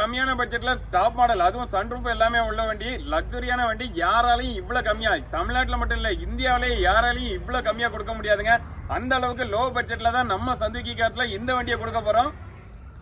கம்மியான பட்ஜெட்ல top model, அதுவும் சன்ரூஃப் எல்லாமே உள்ள வண்டி, லக்ஸரியான வண்டி. யாராலையும் இவ்வளவு கம்மியா, தமிழ்நாட்டுல மட்டும் இல்ல இந்தியாவிலேயே யாராலையும் இவ்வளவு கம்மியா கொடுக்க முடியாதுங்க. அந்த அளவுக்கு லோ பட்ஜெட்ல தான் நம்ம சந்துக்கி கார்ஸ்ல இந்த வண்டியை கொடுக்க போறோம்.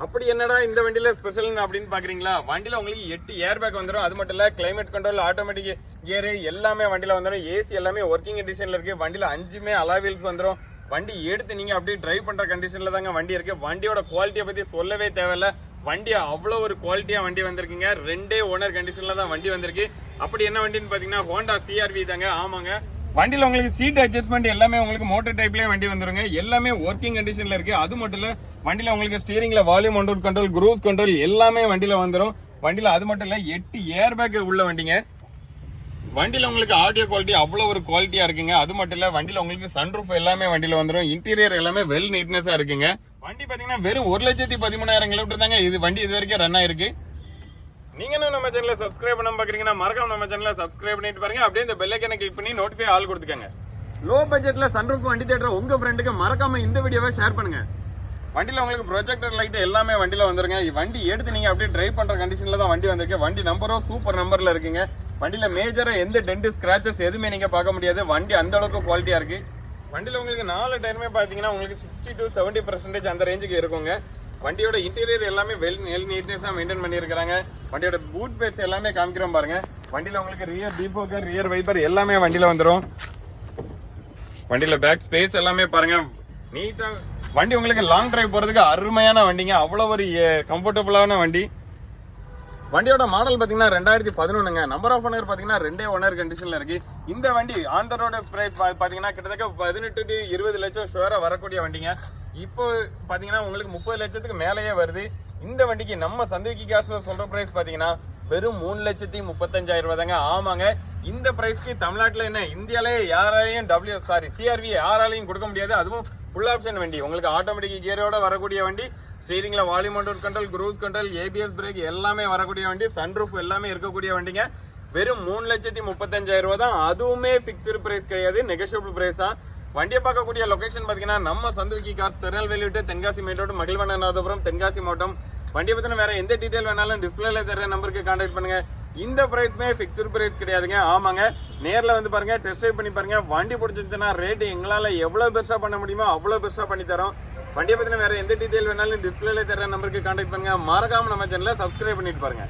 அப்படி என்னடா இந்த வண்டியில ஸ்பெஷல் அப்படின்னு பாக்குறீங்களா? வண்டியில உங்களுக்கு 8 ஏர் பேக் வந்துடும். அது மட்டும் இல்ல கிளைமேட் கண்ட்ரோல், ஆட்டோமேட்டிக் கியர் எல்லாமே வண்டியில வந்துடும். ஏசி எல்லாமே ஒர்க்கிங் கண்டிஷன்ல இருக்கு. வண்டியில 5மே அலாய் வீல்ஸ் வந்துடும். வண்டி எடுத்து நீங்க அப்படியே டிரைவ் பண்ற கண்டிஷன்ல தாங்க வண்டி இருக்கு. வண்டியோட குவாலிட்டியை பத்தி சொல்லவே தேவையில்ல. வண்டி அவ்வளோ ஒரு குவாலிட்டியா வண்டி வந்திருக்குங்க. 2 ஓனர் கண்டிஷன்ல தான் வண்டி வந்திருக்கு. அப்படி என்ன வண்டின்னு பாத்தீங்கன்னா ஹோண்டா CRV தாங்க. ஆமாங்க, வண்டியில உங்களுக்கு சீட் அட்ஜஸ்ட்மெண்ட் எல்லாமே உங்களுக்கு மோட்டர் டைப்லயே வண்டி வந்துருங்க. எல்லாமே ஒர்க்கிங் கண்டிஷன்ல இருக்கு. அது மட்டும் இல்ல வண்டியில உங்களுக்கு ஸ்டீரிங்ல வால்யூம் கண்ட்ரோல், க்ரூஸ் கண்ட்ரோல் எல்லாமே வண்டியில வந்துடும். வண்டியில அது மட்டும் இல்ல 8 ஏர் பேக் உள்ள வண்டிங்க. வண்டியில உங்களுக்கு ஆடியோ குவாலிட்டி அவ்வளவு ஒரு குவாலிட்டியா இருக்குங்க. அது மட்டும் இல்ல வண்டியில உங்களுக்கு சன்ரூஃப் எல்லாமே வண்டியில வந்துடும். இன்டீரியர் எல்லாமே வெல் நீட்னஸா இருக்குங்க. வண்டி பாத்தீங்கன்னா வெறும் 1,13,000 கிலோமீட்டர் தாங்க இது வண்டி இது வரைக்கும் ரன் ஆயிருக்கு. நீங்க என்ன நம்ம சேனலை சப்ஸ்கிரைப் பண்ணாம பாக்குறீங்கன்னா மறக்காம நம்ம சேனலை சப்ஸ்கிரைப் பண்ணிட்டு பாருங்க. அப்படியே இந்த பெல் ஐகானை கிளிக் பண்ணி நோட்டிஃபை ஆல் கொடுத்துக்கங்க. லோ பட்ஜெட்ல சன்ரூஃப் வண்டி தேடுற உங்க ஃப்ரெண்டுக்கு மறக்காம இந்த வீடியோவை ஷேர் பண்ணுங்க. வண்டியில உங்களுக்கு ப்ரொஜெக்டர் லைட் எல்லாமே வண்டியில வந்துருங்க. வண்டி எடுத்து நீங்க அப்படியே டிரைவ் பண்ற கண்டிஷன்ல தான் வண்டி வந்திருக்கு. வண்டி நம்பரும் சூப்பர் நம்பர்ல இருக்குங்க. வண்டியில மேஜரா எந்த டென்ட் ஸ்கிராச்சஸ் எதுவுமே நீங்க பார்க்க முடியாது. வண்டி அந்த அளவுக்கு குவாலிட்டியா இருக்கு. வண்டியில உங்களுக்கு 4 டயருமே பாத்தீங்கன்னா உங்களுக்கு 60 to 70% அந்த ரேஞ்சுக்கு இருக்குங்க. வண்டியோட இன்டீரியர் எல்லாமே வெல் நீட்னஸா மெயின்டைன் பண்ணியிருக்காங்க. வண்டியோட பூட் பேஸ் எல்லாமே காமிக்கிறோம் பாருங்க. வண்டியில உங்களுக்கு ரியர் டீஃபோக்கர், ரியர் வைப்பர் எல்லாமே வண்டியில வந்துடும். வண்டியில பேக் ஸ்பேஸ் எல்லாமே பாருங்க நீட்டா. வண்டி உங்களுக்கு லாங் டிரைவ் போறதுக்கு அருமையான வண்டிங்க. அவ்வளவு ஒரு கம்ஃபர்டபுளான வண்டி. வண்டியோட மாடல் பாத்தீங்கன்னா 2011ங்க. நம்பர் ஆஃப் ஓனர் பாத்தீங்கன்னா 2 ஓனர் கண்டிஷன்ல இருக்கு. இந்த வண்டி ஆன் த ரோடு பிரைஸ் பாத்தீங்கன்னா கிட்டத்தட்ட 18 to 20 லட்சம் ஷுவரா வரக்கூடிய வண்டிங்க. இப்போ பாத்தீங்கன்னா உங்களுக்கு 30 லட்சத்துக்கு மேலேயே வருது. இந்த வண்டிக்கு நம்ம சந்துக்கி கார்ஸ்ல சொல்ற பிரைஸ் பாத்தீங்கன்னா வெறும் 3,35,000 தாங்க. ஆமாங்க, இந்த பிரைஸ்க்கு தமிழ்நாட்டுல என்ன இந்தியாலே யாராலையும் CRV யாராலையும் கொடுக்க முடியாது. அதுவும் ஃபுல் ஆப்ஷன் வண்டி. உங்களுக்கு ஆட்டோமேட்டிக் கியரோட வரக்கூடிய வண்டி, ஸ்டீரிங்ல volume control, cruise control, ABS brake எல்லாமே வரக்கூடிய வண்டி, சன்ரூஃப் எல்லாமே இருக்கக்கூடிய வண்டிங்க. வெறும் 3,35,000 தான். அதுவுமே பிக்ஸ்டு பிரைஸ் கிடையாது, நெகோஷியபிள் பிரைஸ் தான். வண்டியை பார்க்கக்கூடிய லொகேஷன் பாத்தீங்கன்னா நம்ம சந்துக்கி கார்ஸ், திருநெல்வேலி விட்டு தென்காசி மெயின் ரோடு, மகிழ்வண்ணநாதபுரம், தென்காசி மாவட்டம். வண்டியை பத்தின வேற எந்த டீடைல் வேணாலும் டிஸ்பிளேல தர நம்பருக்கு கான்டாக்ட் பண்ணுங்க. இந்த பிரைஸ்மே பிக்ஸ்டு பிரைஸ் கிடையாதுங்க. ஆமாங்க, நேர்ல வந்து பாருங்க, டெஸ்ட் ட்ரைவ் பண்ணி பாருங்க. வண்டி பிடிச்சிருந்துச்சுன்னா ரேட் எங்களால எவ்வளவு பெஸ்டா பண்ண முடியுமோ அவ்வளவு பெஸ்டா பண்ணி தரோம். வண்டியை பத்தின வேற எந்த டீடைல் வேணாலும் டிஸ்பிளேல தர நம்பருக்கு கான்டாக்ட் பண்ணுங்க. மறக்காம நம்ம சேனலை சப்ஸ்கிரைப் பண்ணிட்டு பாருங்க.